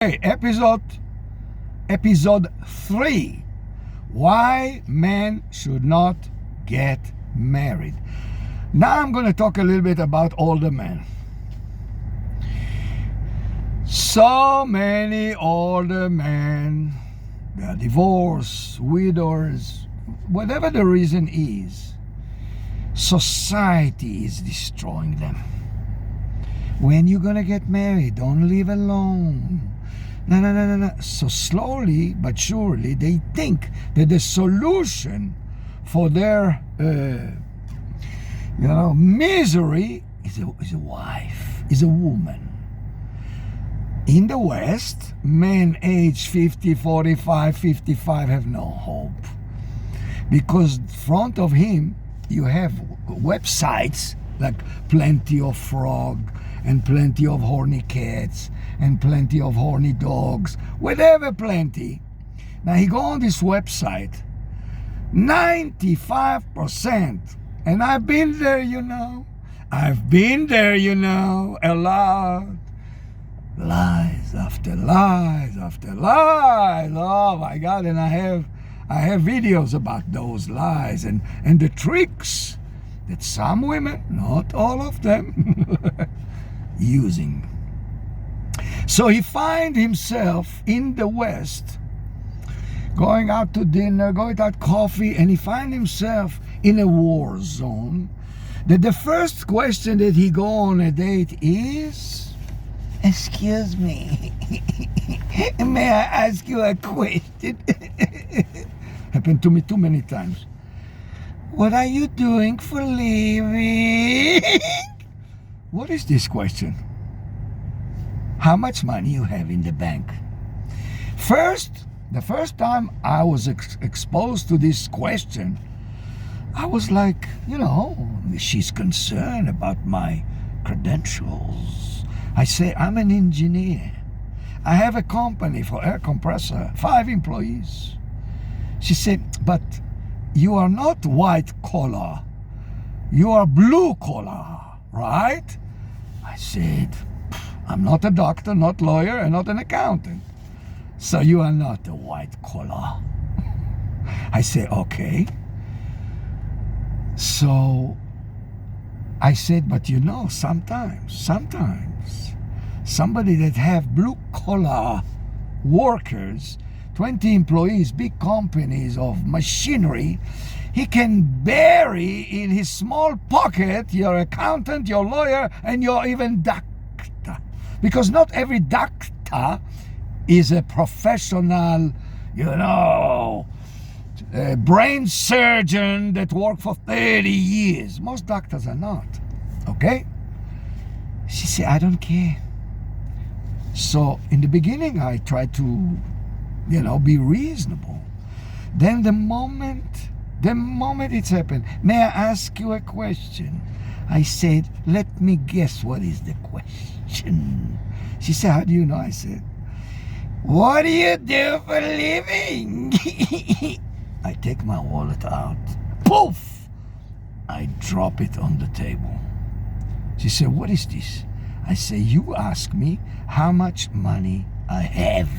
Hey, episode 3. Why men should not get married. Now I'm going to talk a little bit about older men. So many older men, they are divorced, widows, whatever the reason is, society is destroying them. When you're going to get married, don't live alone. No. So slowly but surely, they think that the solution for their, misery is a wife, is a woman. In the West, men age 50, 45, 55 have no hope. Because in front of him, you have websites like Plenty of Frog, and plenty of horny cats, and plenty of horny dogs, whatever plenty. Now he go on this website, 95%, and I've been there, a lot. Lies after lies after lies. Oh my God, and I have videos about those lies and the tricks that some women, not all of them, using. So he find himself in the West, going out to dinner, going out coffee, and he find himself in a war zone. That the first question that he go on a date is, "Excuse me, may I ask you a question?" Happened to me too many times. "What are you doing for living?" What is this question? How much money you have in the bank? The first time I was exposed to this question, I was like, she's concerned about my credentials. I say, I'm an engineer. I have a company for air compressor, 5 employees. She said, but you are not white collar. You are blue collar. Right? I said, I'm not a doctor, not lawyer, and not an accountant. So you are not a white collar. I say, okay. So I said, but sometimes somebody that have blue collar workers, 20 employees, big companies of machinery, he can bury in his small pocket your accountant, your lawyer, and your even doctor. Because not every doctor is a professional, brain surgeon that worked for 30 years. Most doctors are not. Okay? She said, I don't care. So in the beginning, I tried to, be reasonable. Then the moment it's happened, may I ask you a question? I said, let me guess, what is the question? She said, how do you know? I said, what do you do for a living? I take my wallet out. Poof! I drop it on the table. She said, what is this? I say, you ask me how much money I have,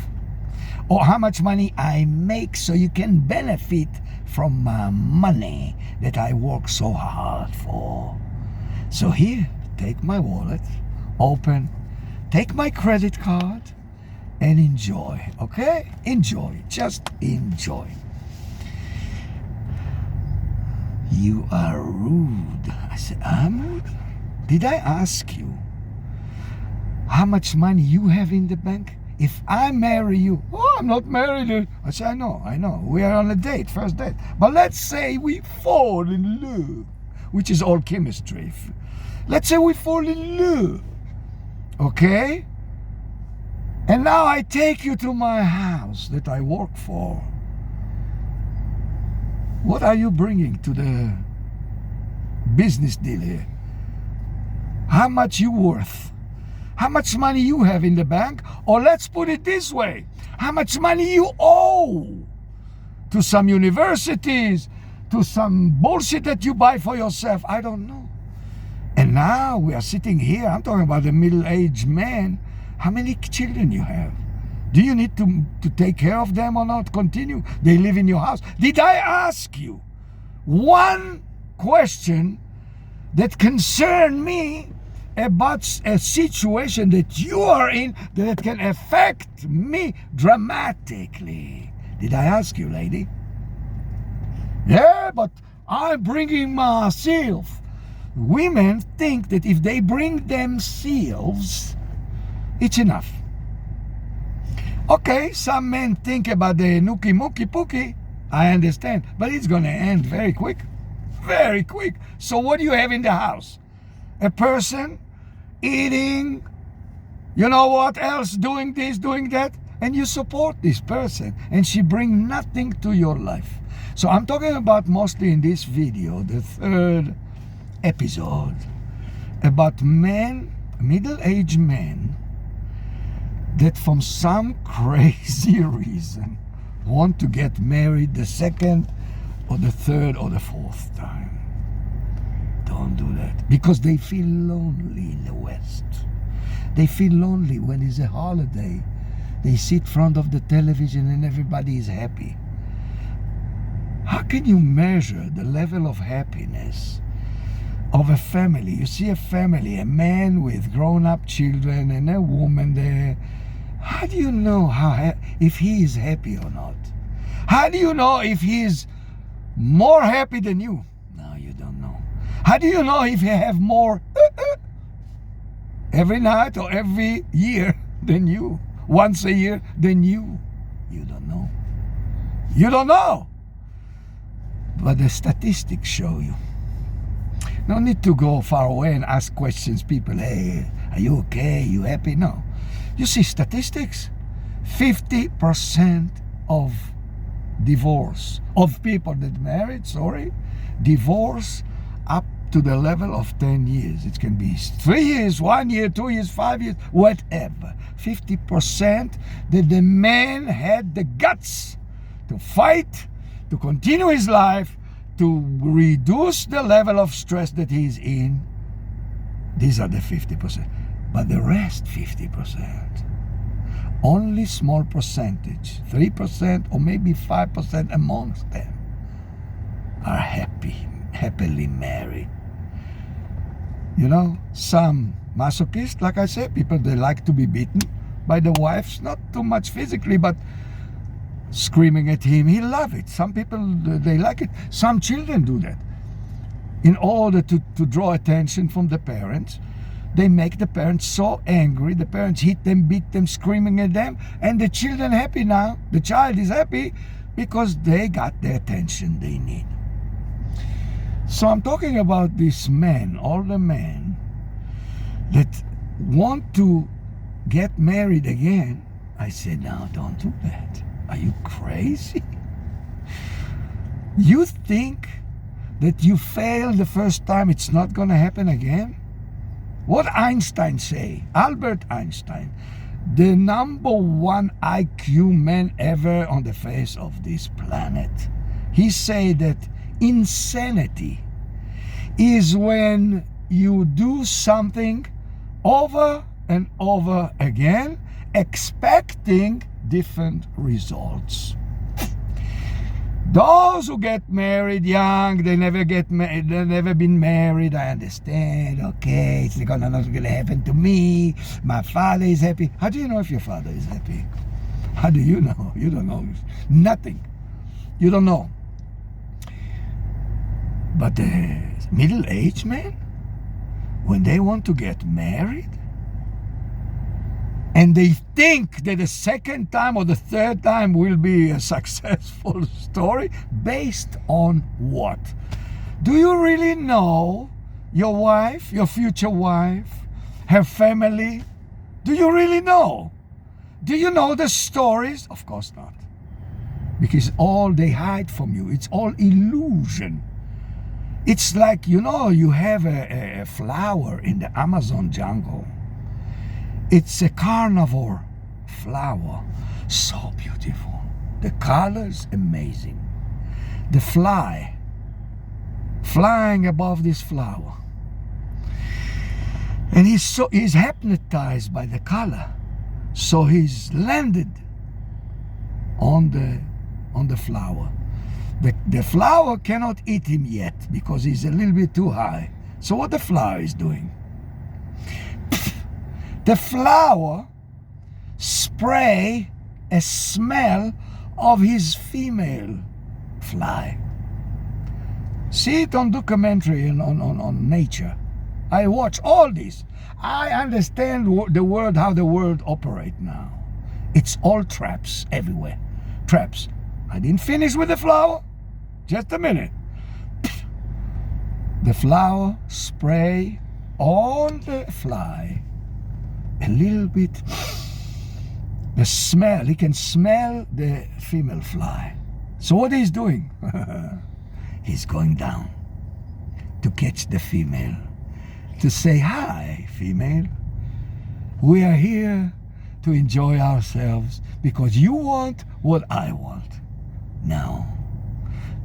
or how much money I make, so you can benefit from my money that I work so hard for. So here, take my wallet, open, take my credit card, and enjoy, okay? Enjoy, just enjoy. You are rude. I said, I'm rude? Did I ask you how much money you have in the bank? If I marry you, I'm not married. I said, I know. We are on a date, first date. But let's say we fall in love, which is all chemistry. Let's say we fall in love, okay? And now I take you to my house that I work for. What are you bringing to the business deal here? How much you worth? How much money you have in the bank? Or let's put it this way, how much money you owe to some universities, to some bullshit that you buy for yourself? I don't know. And now we are sitting here, I'm talking about a middle-aged man. How many children you have? Do you need to take care of them or not? Continue. They live in your house. Did I ask you one question that concern me about a situation that you are in that can affect me dramatically? Did I ask you, lady? Yeah, but I'm bringing myself. Women think that if they bring themselves, it's enough. Okay, some men think about the nookie mookie pookie. I understand, but it's gonna end very quick. Very quick. So what do you have in the house? A person eating, you know what else, doing this, doing that, and you support this person, and she bring nothing to your life. So I'm talking about mostly in this video, the third episode, about men, middle-aged men, that from some crazy reason want to get married the second or the third or the fourth time. Don't do that, because they feel lonely in the West. They feel lonely when it's a holiday. They sit in front of the television and everybody is happy. How can you measure the level of happiness of a family? You see a family, a man with grown-up children and a woman there. How do you know if he is happy or not? How do you know if he is more happy than you? No, you don't know. How do you know if he have more every night or every year than you? Once a year than you? You don't know. You don't know. But the statistics show you. No need to go far away and ask questions. People, hey, are you okay? You happy? No. You see statistics. 50% of divorce, of people that married, divorce up to the level of 10 years. It can be 3 years, 1 year, 2 years, 5 years, whatever. 50% that the man had the guts to fight, to continue his life, to reduce the level of stress that he's in. These are the 50%. But the rest 50%, only small percentage, 3% or maybe 5% amongst them are happily married. You know, some masochists, like I said, people, they like to be beaten by the wives, not too much physically, but screaming at him. He loves it. Some people, they like it. Some children do that. In order to draw attention from the parents, they make the parents so angry. The parents hit them, beat them, screaming at them, and the children happy now. The child is happy because they got the attention they need. So I'm talking about these men, older men, that want to get married again. I said, no, don't do that. Are you crazy? You think that you failed the first time, it's not going to happen again? What Einstein say? Albert Einstein, the #1 IQ man ever on the face of this planet. He said that insanity is when you do something over and over again, expecting different results. Those who get married young, they never been married. I understand. Okay, it's not gonna happen to me. My father is happy. How do you know if your father is happy? How do you know? You don't know. Nothing. You don't know. But the middle-aged men, when they want to get married, and they think that the second time or the third time will be a successful story, based on what? Do you really know your wife, your future wife, her family? Do you really know? Do you know the stories? Of course not. Because all they hide from you, it's all illusion. It's like, you know, you have a flower in the Amazon jungle. It's a carnivore flower, so beautiful. The colors amazing. The fly flying above this flower, and he's hypnotized by the color. So he's landed on the flower. The flower cannot eat him yet because he's a little bit too high. So what the flower is doing? The flower spray a smell of his female fly. See it on documentary and on nature. I watch all this. I understand the world, how the world operates now. It's all traps everywhere. Traps. I didn't finish with the flower. Just a minute. The flower spray on the fly a little bit. The smell, he can smell the female fly. So what he's doing? He's going down to catch the female, to say, hi, female. We are here to enjoy ourselves because you want what I want. Now,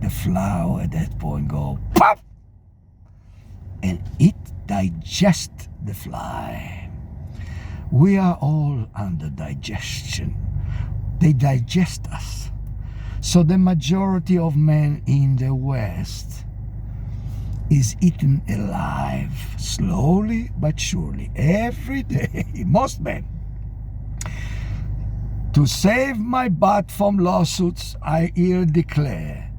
the flower at that point go pop, and it digests the fly. We are all under digestion. They digest us. So the majority of men in the West is eaten alive, slowly but surely, every day. Most men. To save my butt from lawsuits, I here declare,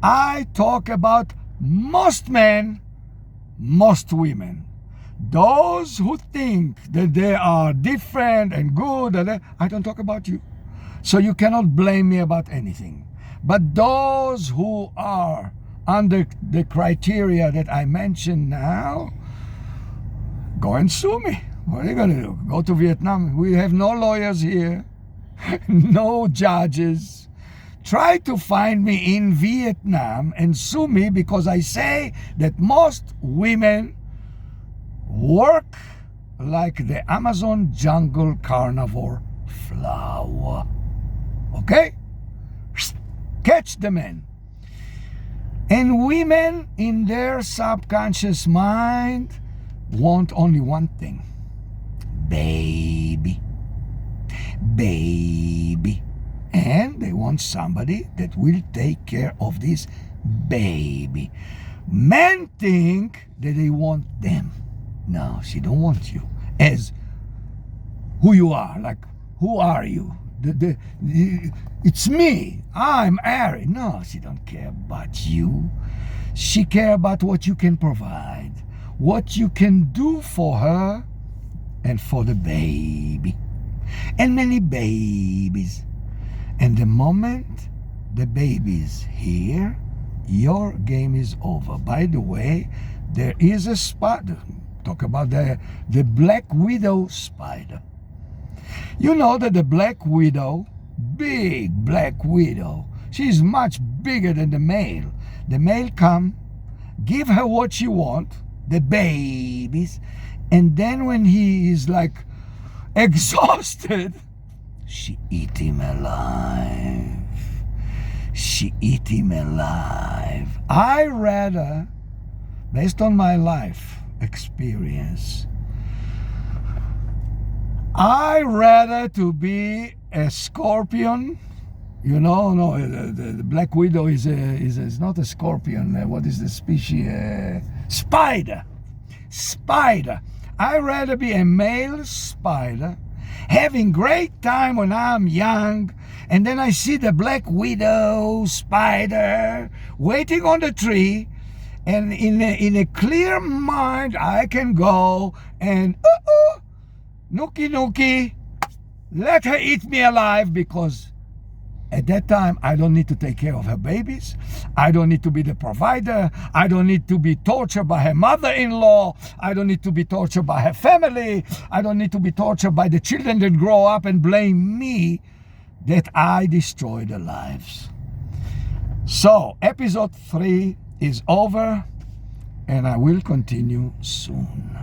I talk about most men, most women. Those who think that they are different and good, I don't talk about you. So you cannot blame me about anything. But those who are under the criteria that I mentioned now, go and sue me. What are you going to do? Go to Vietnam. We have no lawyers here, no judges. Try to find me in Vietnam and sue me because I say that most women work like the Amazon jungle carnivore flower. Okay? Catch the men. And women in their subconscious mind want only one thing. Baby. Baby. And they want somebody that will take care of this baby. Men think that they want them. No, she don't want you as who you are. Like, who are you? It's me. I'm Ari. No, she don't care about you. She care about what you can provide, what you can do for her and for the baby. And many babies. And the moment the baby's here, your game is over. By the way, there is a spider. Talk about the black widow spider. You know that the black widow, big black widow, she's much bigger than the male. The male come, give her what she want, the babies, and then when he is like exhausted, she eat him alive. She eat him alive. I rather, based on my life experience, I rather to be a scorpion. You know, no, the black widow is not a scorpion. What is the species? Spider. Spider. I rather be a male spider, having great time when I'm young, and then I see the black widow spider waiting on the tree, and in a clear mind I can go and nookie nookie, let her eat me alive, because at that time I don't need to take care of her babies. I don't need to be the provider. I don't need to be tortured by her mother-in-law. I don't need to be tortured by her family. I don't need to be tortured by the children that grow up and blame me that I destroy their lives. So episode 3 is over, and I will continue soon.